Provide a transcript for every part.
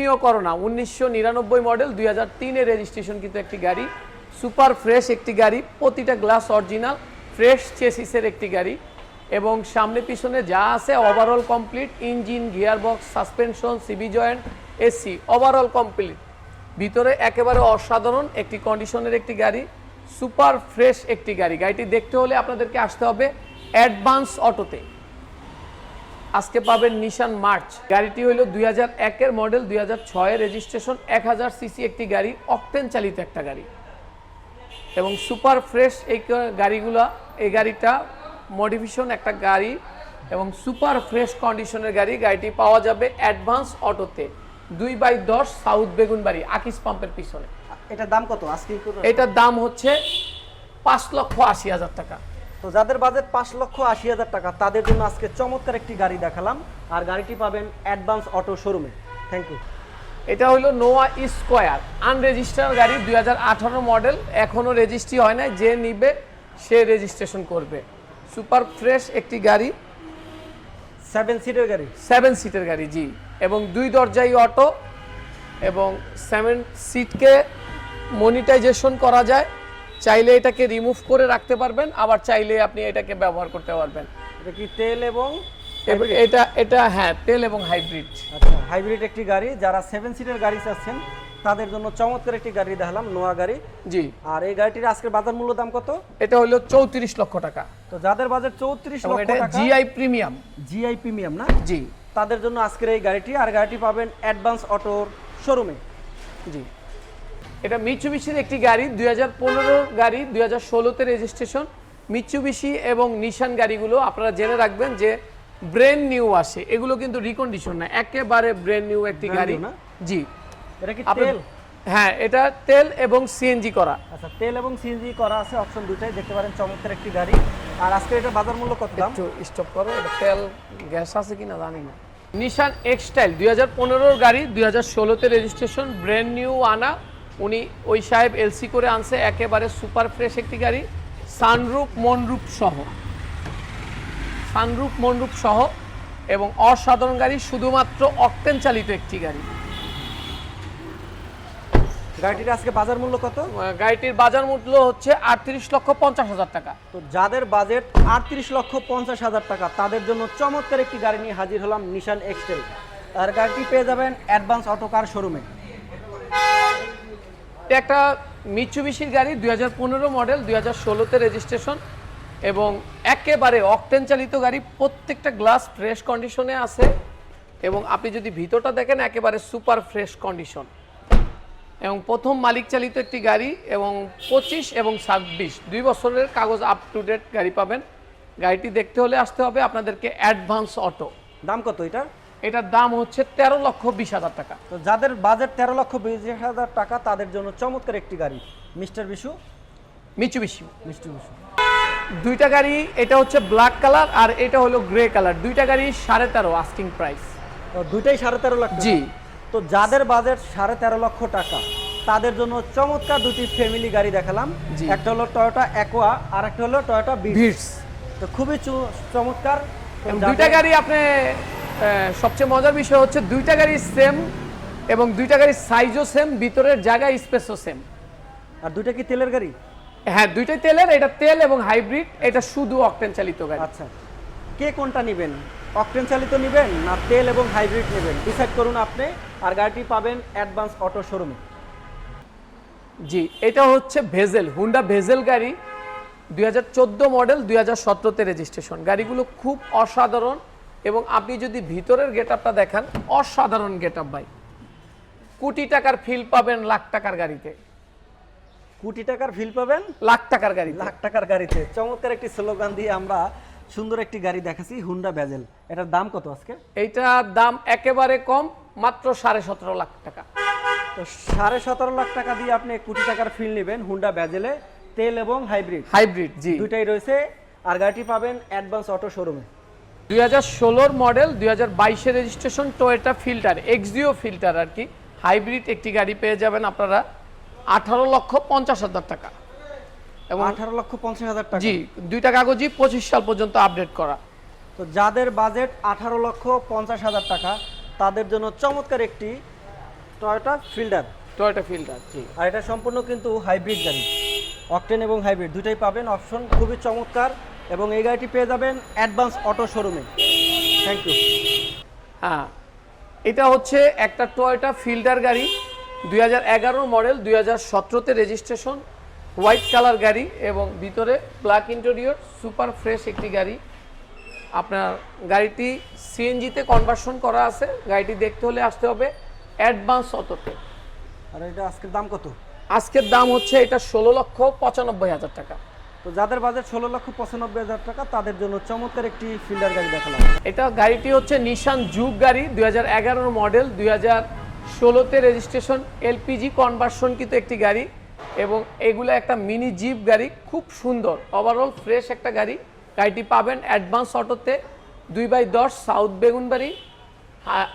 Premio corona 1999 model 2003 এর registration কিন্তু একটি গাড়ি, সুপার ফ্রেশ একটি গাড়ি, প্রতিটা গ্লাস অরিজিনাল, ফ্রেশ চেসিসের একটি গাড়ি এবং সামনে পিছনে যা আছে overall complete, engine, gearbox, suspension, CV joint, AC overall complete. ভিতরে একেবারে অসাধারণ একটি কন্ডিশনের একটি গাড়ি, সুপার ফ্রেশ একটি গাড়ি। গাড়িটি দেখতে হলে আপনাদেরকে আসতে হবে অ্যাডভান্স অটোতে। আজকে পাবেন নিশান মার্চ। গাড়িটি হলো 2001 মডেল, 2006 রেজিস্ট্রেশন, 1000 সিসি একটি গাড়ি, অকটেন চালিত একটা গাড়ি এবং সুপার ফ্রেশ এই গাড়িগুলা। এই গাড়িটা মডিফিকেশন একটা গাড়ি এবং সুপার ফ্রেশ কন্ডিশনের গাড়ি। গাড়িটি পাওয়া যাবে অ্যাডভান্স অটোতে 2/10 সাউথ বেগুনবাড়ি আকিস পাম্পের পিছনে। এটার দাম কত আজকে? এটার দাম হচ্ছে 5,80,000 টাকা। তো যাদের বাজেট 5,80,000 টাকা তাদের জন্য আজকে চমৎকার একটি গাড়ি দেখালাম, আর গাড়িটি পাবেন অ্যাডভান্স অটো শোরুমে। Thank you. এটা হলো নোয়া স্কোয়ার, আনরেজিস্টার্ড গাড়ি, 2018 মডেল, এখনও রেজিস্ট্রি হয় না। যে নিবে সে রেজিস্ট্রেশন করবে। সুপার ফ্রেশ একটি গাড়ি, 7 সিটের গাড়ি। 7 সিটের গাড়ি, জি, এবং 2 দরজাই অটো এবং 7 সিটকে মনিটাইজেশন করা যায়। চাইলে এটাকে রিমুভ করে রাখতে পারবেন, আবার চাইলে আপনি এটাকে ব্যবহার করতে পারবেন। এটা কি তেল এবং এটা হ্যাঁ, তেল এবং হাইব্রিড। আচ্ছা, হাইব্রিড একটি গাড়ি। যারা 7 সিটের গাড়ি চাচ্ছেন তাদের জন্য চমৎকার একটি গাড়ি দেখালাম, নোয়া গাড়ি। জি। আর এই গাড়িটির আজকের বাজার মূল্য দাম কত? এটা হলো 34 লক্ষ টাকা। তো যাদের বাজেট 34 লক্ষ টাকা, জিআই প্রিমিয়াম। জিআই প্রিমিয়াম না? জি। তাদের জন্য আজকের এই গাড়িটি। আর গাড়িটি পাবেন অ্যাডভান্স অটোর শোরুমে। জি। এটা মিৎসুবিশির একটি গাড়ি, 2015 গাড়ি, 2016-তে রেজিস্ট্রেশন। মিৎসুবিশি এবং নিশান গাড়িগুলো আপনারা জেনে রাখবেন যে ব্র্যান্ড নিউ আসে, এগুলো কিন্তু রিকন্ডিশন না, একেবারে ব্র্যান্ড নিউ একটি গাড়ি। জি। এটা কি তেল? হ্যাঁ, এটা তেল এবং সিএনজি করা। আচ্ছা, তেল এবং সিএনজি করা আছে, অপশন দুটাই দেখতে পারেন। চমৎকার একটি গাড়ি। আর আজকে এটা বাজার মূল্য কত দাম? একটু স্টপ করো, এটা তেল গ্যাস আছে কিনা জানি না। নিশান এক্সটাইল 2015 গাড়ি, 2016-তে রেজিস্ট্রেশন, ব্র্যান্ড নিউ আনা। উনি ওই সাহেব এলসি করে আনছে, একেবারে সুপার ফ্রেশ একটি গাড়ি, সানরুফ মনরুফ সহ এবং অসাধারণ গাড়ি, শুধুমাত্র অকটেন চালিত একটি গাড়ি। গাড়িটির আজকে বাজার মূল্য কত? গাড়িটির বাজার মূল্য হচ্ছে 38,50,000 টাকা। তো যাদের বাজেট 38,50,000 টাকা তাদের জন্য চমৎকার একটি গাড়ি নিয়ে হাজির হলাম, নিশান এক্সটেল। আর গাড়িটি পেয়ে যাবেন অ্যাডভান্স অটো কার শোরুমে। এটা একটা মিৎসুবিশির গাড়ি, 2015 মডেল, 2016-তে রেজিস্ট্রেশন এবং একেবারে অকটেন চালিত গাড়ি। প্রত্যেকটা গ্লাস ফ্রেশ কন্ডিশনে আছে এবং আপনি যদি ভিতরটা দেখেন একেবারে সুপার ফ্রেশ কন্ডিশন এবং প্রথম মালিক চালিত একটি গাড়ি এবং 25 এবং 26 2 বছরের কাগজ আপ টু ডেট গাড়ি পাবেন। গাড়িটি দেখতে হলে আসতে হবে আপনাদেরকে অ্যাডভান্স অটো। দাম কত এটা? এটার দাম হচ্ছে 13,20,000 টাকা। তো যাদের বাজেট 13,20,000 টাকা তাদের জন্য চমৎকার একটি গাড়ি, মিস্টার বিশু মিৎসুবিশি। দুইটা গাড়ি, এটা হচ্ছে ব্ল্যাক কালার আর এটা হলো গ্রে কালার। দুইটা গাড়ি 13.5 আস্কিং প্রাইস। তো দুইটাই 13.5 লাখ? জি। তো যাদের বাজেট 13.5 লক্ষ টাকা তাদের জন্য চমৎকার দুটি ফ্যামিলি গাড়ি দেখালাম। একটা হলো টয়োটা অ্যাকোয়া আর একটা হলো টয়োটা ভিটস। তো খুবই চমৎকার দুইটা গাড়ি। আপনি সবচেয়ে মজার বিষয় হচ্ছে দুইটা গাড়ি সেম এবং দুইটা গাড়ির সাইজও সেম, ভিতরের জায়গা স্পেসও সেম। আর দুইটা কি তেলের গাড়ি? হ্যাঁ, দুইটাই তেলের। এটা তেল এবং হাইব্রিড, এটা শুধু অকটেন চালিত গাড়ি। আচ্ছা, কে কোনটা নেবেন, অকটেন চালিত নেবেন না তেল এবং হাইব্রিড নেবেন, ডিসাইড করুন আপনি। আর গাড়িটি পাবেন অ্যাডভান্স অটো শোরুমে। জি। এটা হচ্ছে ভেজেল, হুন্ডা ভেজেল গাড়ি, 2014 মডেল, 2017-তে রেজিস্ট্রেশন। গাড়িগুলো খুব অসাধারণ এবং আপনি যদি ভিতরের গেটআপটা দেখান, অসাধারণ গেটআপ ভাই। কোটি টাকার ফিল পাবেন লাখ টাকার গাড়িতে। কোটি টাকার ফিল পাবেন লাখ টাকার গাড়ি, লাখ টাকার গাড়িতে। চমৎকার একটি স্লোগান দিয়ে আমরা সুন্দর একটি গাড়ি দেখাচ্ছি, হুন্ডা ভেজেল। এটার দাম কত আজকে? এইটার দাম একেবারে কম, মাত্র 17.5 লাখ টাকা। তো 17.5 লাখ টাকা দিয়ে আপনি কোটি টাকার ফিল নেবেন হুন্ডা ভেজেলে, তেল এবং হাইব্রিড জি, দুইটাই রয়েছে। আর গাড়িটি পাবেন অ্যাডভান্স অটো শোরুমে। 2016 মডেল, 2022-এ রেজিস্ট্রেশন, টয়োটা ফিল্টার, এক্সডিও ফিল্টার আর কি, হাইব্রিড একটি গাড়ি পেয়ে যাবেন আপনারা 18,50,000 টাকা। এবং 18,50,000 টাকা? জি, দুইটা কাগজই 25 সাল পর্যন্ত আপডেট করা। তো যাদের বাজেট 18,50,000 টাকা তাদের জন্য চমৎকার একটি টয়োটা ফিল্ডার। টয়োটা ফিল্ডার, জি। আর এটা সম্পূর্ণ কিন্তু হাইব্রিড গাড়ি, অকটেন এবং হাইব্রিড দুটাই পাবেন অপশন, খুবই চমৎকার। এবং এই গাড়িটি পেয়ে যাবেন অ্যাডভান্স অটো শোরুমে। Thank you. হ্যাঁ, এটা হচ্ছে একটা টয়োটা ফিল্ডার গাড়ি, 2011 মডেল, 2017-তে রেজিস্ট্রেশন, হোয়াইট কালার গাড়ি এবং ভিতরে ব্ল্যাক ইন্টেরিয়র, সুপার ফ্রেশ একটি গাড়ি। আপনার গাড়িটি সিএনজিতে কনভার্সন করা আছে। গাড়িটি দেখতে হলে আসতে হবে অ্যাডভান্স অটোতে। আর এটা আজকের দাম কত? আজকের দাম হচ্ছে এটা 16,95,000 টাকা। তো যাদের বাজেট 16,95,000 টাকা তাদের জন্য চমৎকার একটি ফিল্ডার গাড়ি দেখালাম। এটা গাড়িটি হচ্ছে নিশান জুগ গাড়ি, 2011 মডেল, 2016-তে রেজিস্ট্রেশন, এলপিজি কনভার্সন কিন্তু একটি গাড়ি এবং এগুলো একটা মিনি জিপ গাড়ি, খুব সুন্দর, ওভারঅল ফ্রেশ একটা গাড়ি। গাড়িটি পাবেন অ্যাডভান্স অটোতে, 2/10 সাউথ বেগুনবাড়ি,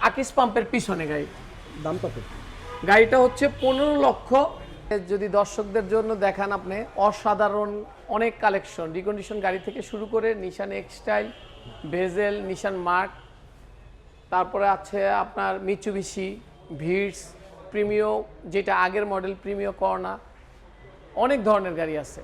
আকিস পাম্পের পিছনে গাড়ি। দাম কত? গাড়িটা হচ্ছে 15 লক্ষ। যদি দর্শকদের জন্য দেখান আপনি, অসাধারণ অনেক কালেকশন, রিকন্ডিশন গাড়ি থেকে শুরু করে নিশান এক্সটাইল, ভেজেল, নিশান মার্ক, তারপরে আছে আপনার মিচুবিশি, ভিটস, প্রিমিও, যেটা আগের মডেল প্রিমিও কর্না, অনেক ধরনের গাড়ি আছে।